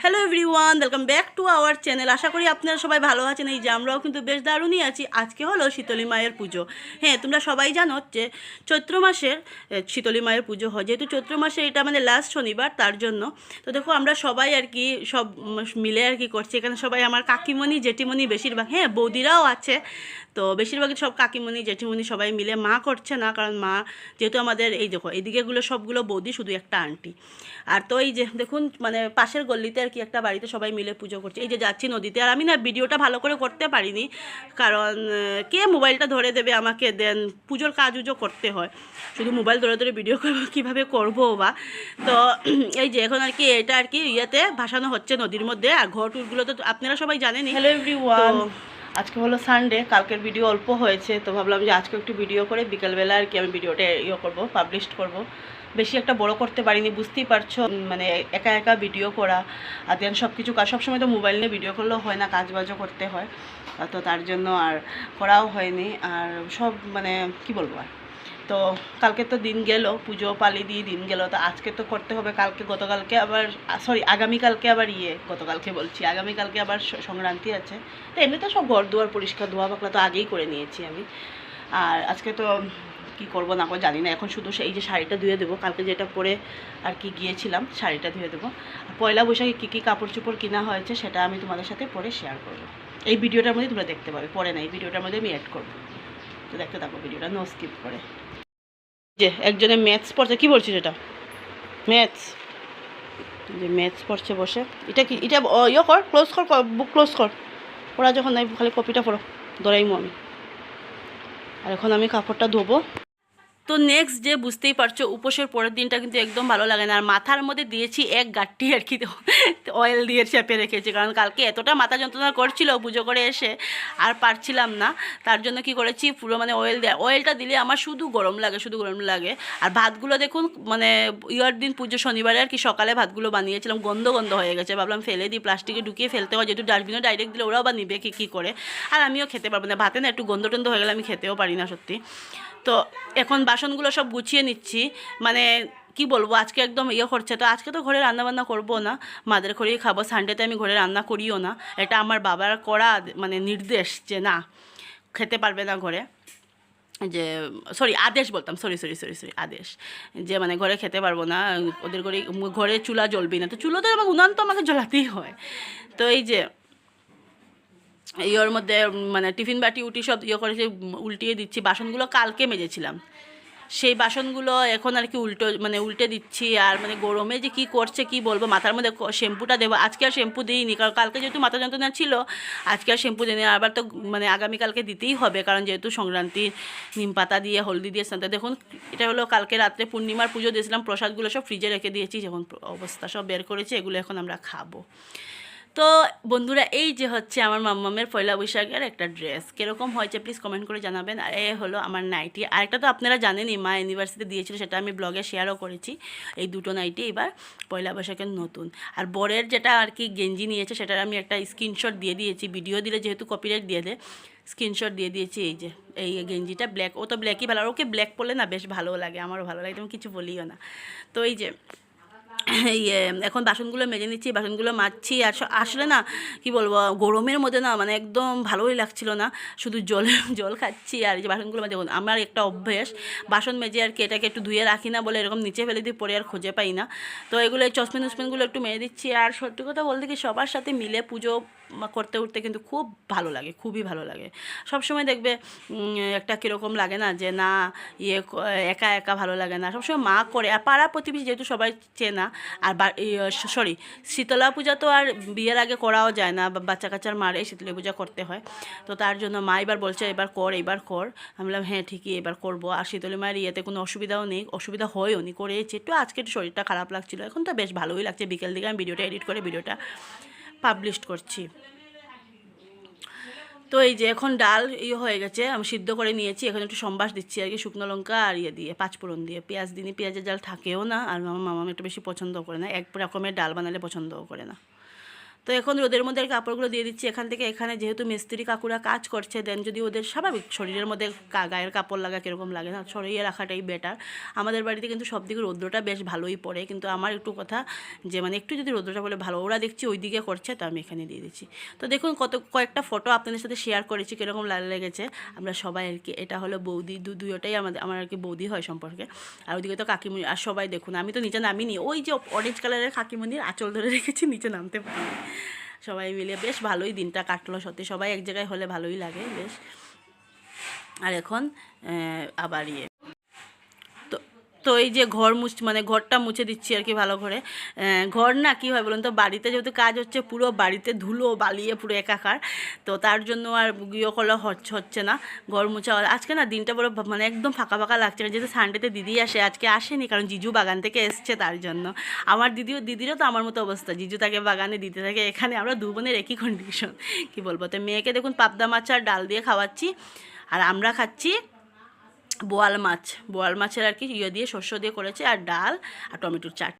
Hello everyone, welcome back to our channel. আশা করি আপনারা সবাই ভালো আছেন। এই যে আমরাও কিন্তু বেশ দারুণই আছি। আজকে হলো শীতলী মায়ের পুজো। হ্যাঁ, তোমরা সবাই জানো যে চৈত্র মাসের শীতলী মায়ের পুজো হয়। যেহেতু চৈত্র মাসে এটা মানে লাস্ট শনিবার, তার জন্য তো দেখো আমরা সবাই আর কি সব মিলে আর কি করছি। এখানে সবাই আমার কাকিমণি জেঠিমণি বেশিরভাগ, হ্যাঁ বৌদিরাও আছে, তো বেশিরভাগই সব কাকিমণি জেঠিমণি সবাই মিলে। মা করছে না, কারণ মা যেহেতু আমাদের এই দেখো এইদিকেগুলো সবগুলো বৌদি, শুধু একটা আন্টি। আর তো এই যে দেখুন মানে পাশের গল্লিতে আর কি একটা বাড়িতে সবাই মিলে পুজো করছে। এই যে যাচ্ছি নদীতে। আর আমি না ভিডিওটা ভালো করে করতে পারিনি, কারণ কে মোবাইলটা ধরে দেবে আমাকে, দেন পুজোর কাজ উজো করতে হয়, শুধু মোবাইল ধরে ধরে ভিডিও করবো কীভাবে করবো বা। তো এই যে এখন আর কি এটা আর কি ইয়েতে ভাসানো হচ্ছে নদীর মধ্যে। আর ঘর টুরগুলো তো আপনারা সবাই জানেনই। হ্যালো এভরিওয়ান, আজকে হলো সানডে, কালকের ভিডিও অল্প হয়েছে, তো ভাবলাম যে আজকে একটু ভিডিও করে বিকালবেলা আর কি আমি ভিডিওটা করবো, পাবলিশ করব। বেশি একটা বড় করতে পারিনি, বুঝতেই পারছো, মানে একা একা ভিডিও করা আর দেন সব কিছু কাজ, সবসময় তো মোবাইল নিয়ে ভিডিও করলেও হয় না, কাজবাজও করতে হয়, তো তার জন্য আর করাও হয়নি। আর সব মানে কি বলবো আর, তো কালকে তো দিন গেল, পুজো পালি দিয়ে দিন গেল, তো আজকে তো করতে হবে। কালকে গতকালকে আবার আগামীকালকে আবার গতকালকে বলছি, আগামীকালকে আবার সংক্রান্তি আছে। তো এমনিতে সব ঘর দুয়ার পরিষ্কার ধোয়া পাকলা তো আগেই করে নিয়েছি আমি। আর আজকে তো কি করবো না করবো জানি না, এখন শুধু এই যে শাড়িটা ধুয়ে দেবো, কালকে যেটা পরে আর কি গিয়েছিলাম শাড়িটা ধুয়ে দেবো। আর পয়লা বৈশাখে কী কী কাপড় চোপড় কেনা হয়েছে সেটা আমি তোমাদের সাথে পরে শেয়ার করবো। এই ভিডিওটার মধ্যে তোমরা দেখতে পাবে, পরে না, এই ভিডিওটার মধ্যে আমি অ্যাড করবো। তো দেখতে থাকো ভিডিওটা, নো স্কিপ করে। যে একজনে ম্যাথস পড়ছে, কি বলছিস এটা? ম্যাথস, যে ম্যাথস পড়ছে বসে। এটা কি, এটা কর, ক্লোজ কর, বুক ক্লোজ কর। ওরা যখন নাই খালি কপিটা পড়ো, ধরাইমো আমি। আর এখন আমি কাপড়টা ধোবো। তো নেক্সট যে বুঝতেই পারছো, উপোসের পরের দিনটা কিন্তু একদম ভালো লাগে না। আর মাথার মধ্যে দিয়েছি এক গাঁটটি আর কি অয়েল দিয়ে চেপে রেখেছি, কারণ কালকে এতটা মাথা যন্ত্রণা করছিল পুজো করে এসে, আর পারছিলাম না। তার জন্য কি করেছি, পুরো মানে অয়েলটা দিলে আমার শুধু গরম লাগে, শুধু গরম লাগে। আর ভাতগুলো দেখুন মানে ইয়ার দিন পুজো শনিবারে আর কি সকালে ভাতগুলো বানিয়েছিলাম, গন্ধ গন্ধ হয়ে গেছে। ভাবলাম ফেলে দিই, প্লাস্টিকে ঢুকিয়ে ফেলতে হয়, যেহেতু ডাস্টবিনে ডাইরেক্ট দিলে ওরাও বা নিবে কী করে। আর আমিও খেতে পারবো না, ভাতে না একটু গন্ধ টন্ধ হয়ে গেলে আমি খেতেও পারি না সত্যি। তো এখন বাসনগুলো সব গুছিয়ে নিচ্ছি, মানে কি বলবো, আজকে একদম করছে। তো আজকে তো ঘরে রান্নাবান্না করবো না, মাদের ঘরেই খাবো। সানডেতে আমি ঘরে রান্না করিও না, এটা আমার বাবার করা মানে নির্দেশ, যে না খেতে পারবে না ঘরে, যে আদেশ বলতাম, সরি আদেশ, যে মানে ঘরে খেতে পারবো না, ওদের ঘরে চুলা জ্বলবি না। তো চুলো তো আমাকে উনান তো আমাকে জ্বলাতেই হয়। তো এই যে ওর মধ্যে মানে টিফিন বাটি উটি সব করে উল্টিয়ে দিচ্ছি। বাসনগুলো কালকে মেজেছিলাম, সেই বাসনগুলো এখন আর কি উল্টে দিচ্ছি। আর মানে গরমে যে কি করছে কি বলবো, মাথার মধ্যে শ্যাম্পুটা দেবো। আজকে আর শ্যাম্পু দিইনি, কারণ কালকে যেহেতু মাথা যন্ত্রণা ছিল, আজকে আর শ্যাম্পু দিইনি। আবার তো মানে আগামীকালকে দিতেই হবে, কারণ যেহেতু সংক্রান্তি, নিম পাতা দিয়ে হলদি দিয়ে স্নান। দেখুন এটা হলো কালকে রাত্রে পূর্ণিমার পুজো দিয়েছিলাম, প্রসাদগুলো সব ফ্রিজে রেখে দিয়েছি, যখন অবস্থা সব বের করেছি, এগুলো এখন আমরা খাবো। তো বন্ধুরা, এই যে হচ্ছে আমার মাম্মামের পয়লা বৈশাখের একটা ড্রেস, কীরকম হয়েছে প্লিজ কমেন্ট করে জানাবেন। আর এ হলো আমার নাইটি। আরেকটা তো আপনারা জানেনই, মা ইউনিভার্সিটিতে দিয়েছিল, সেটা আমি ব্লগে শেয়ারও করেছি। এই দুটো নাইটি এবার পয়লা বৈশাখের নতুন। আর বরের যেটা আর কি গেঞ্জি নিয়েছে, সেটার আমি একটা স্ক্রিনশট দিয়ে দিয়েছি, ভিডিও দিলে যেহেতু কপিরাইট দিয়ে দেয়, স্ক্রিনশট দিয়ে দিয়েছি। এই যে এই গেঞ্জিটা ব্ল্যাক, ও তো ব্ল্যাকই ভালো, আর ওকে ব্ল্যাক পরলে না বেশ ভালো লাগে, আমারও ভালো লাগে, তুমি কিছু বলিও না। তো এই যে এখন বাসনগুলো মেজে নিচ্ছি, বাসনগুলো মাজছি। আর আসলে না কি বলবো, গরমের মধ্যে না মানে একদম ভালোই লাগছিল না, শুধু জল খাচ্ছি। আর এই যে বাসনগুলো মেজে, দেখুন আমার একটা অভ্যেস, বাসন মেজে আর কি এটাকে একটু ধুয়ে রাখি না বলে এরকম নিচে ফেলে দিই, পরে আর খুঁজে পাই না। তো এগুলো চসপেনগুলো একটু মেজে দিচ্ছি। আর সত্যি কথা বলতে কি, সবার সাথে মিলে পুজো করতে উঠতে কিন্তু খুব ভালো লাগে, খুবই ভালো লাগে। সবসময় দেখবে একটা কীরকম লাগে না, যে না একা একা ভালো লাগে না, সবসময় মা করে। আর পাড়া প্রতিবেশী যেহেতু সবাই চেনা। আর শীতলা পূজা তো আর বিয়ের আগে করাও যায় না, বাচ্চা কাচ্চার মারে শীতলা পূজা করতে হয়। তো তার জন্য মা এবার বলছে এবার কর। আমি বললাম হ্যাঁ ঠিকই, এবার করবো। আর শীতলী মায়ের ইয়েতে কোনো অসুবিধাও নেই, অসুবিধা হয়ও নি, করেছি একটু। আজকে একটু শরীরটা খারাপ লাগছিলো, এখন তো বেশ ভালোই লাগছে। বিকেল দিকে আমি ভিডিওটা এডিট করে ভিডিওটা পাবলিশ করছি। তো এই যে এখন ডাল হয়ে গেছে, আমি সিদ্ধ করে নিয়েছি, এখন একটু সম্বাস দিচ্ছি আর কি, শুকনো লঙ্কা আর দিয়ে পাঁচফোড়ন দিয়ে। পেঁয়াজ দিনই, পেঁয়াজের ডাল থাকেও না, আর আমার মামা একটু বেশি পছন্দও করে না, এক রকমের ডাল বানালে পছন্দও করে না। তো তো এখন রোদের মধ্যে কাপড়গুলো দিয়ে দিচ্ছি এখান থেকে এখানে, যেহেতু মিস্ত্রি কাকুরা কাজ করছে, দেন যদি ওদের স্বাভাবিক শরীরের মধ্যে গায়ের কাপড় লাগা কীরকম লাগে না, সরিয়ে রাখাটাই বেটার। আমাদের বাড়িতে কিন্তু সব দিকে রৌদ্রটা বেশ ভালোই পড়ে, কিন্তু আমার একটু কথা যে মানে একটু যদি রৌদ্রটা বলে ভালো, ওরা দেখছি ওই দিকে করছে, তো আমি এখানে দিয়ে দিচ্ছি। তো দেখুন কয়েকটা ফটো আপনাদের সাথে শেয়ার করেছি কীরকম লেগেছে। আমরা সবাই আর কি, এটা হলো বৌদি, দুইটাই আমার আর কি বৌদি হয় সম্পর্কে। আর ওইদিকে তো কাকিমণি, আর সবাই দেখুন, আমি তো নিচে নামিনি, ওই যে অরেঞ্জ কালারের কাকিমণির আঁচল ধরে রেখেছি, নিচে নামতে পারি। সবাই মিলে বেশ ভালোই দিনটা কাটলো, সত্যি সবাই এক জায়গায় হলে ভালোই লাগে বেশ। আর এখন আবার তো এই যে মানে ঘরটা মুছে দিচ্ছি আর কি ভালো করে। ঘর না কী হয় বলুন তো, বাড়িতে যেহেতু কাজ হচ্ছে, পুরো বাড়িতে ধুলো বালিয়ে পুরো একাকার, তো তার জন্য আর ইয়ে করা হচ্ছে না ঘর মুছা। আজকে না দিনটা বড় মানে একদম ফাঁকা ফাঁকা লাগছে, যেহেতু সানডেতে দিদি আসে, আজকে আসেনি কারণ জিজু বাগান থেকে এসছে তার জন্য। আমার দিদিরও তো আমার মতো অবস্থা, জিজু থাকে বাগানে, দিদি থাকে এখানে, আমরা দু বোনের একই কন্ডিশন, কী বলবো। তো মেয়েকে দেখুন পাবদা মাছ আর ডাল দিয়ে খাওয়াচ্ছি, আর আমরা খাচ্ছি বোয়াল মাছের আর কি দিয়ে শস্য দিয়ে করেছে, আর ডাল আর টমেটোর চাট।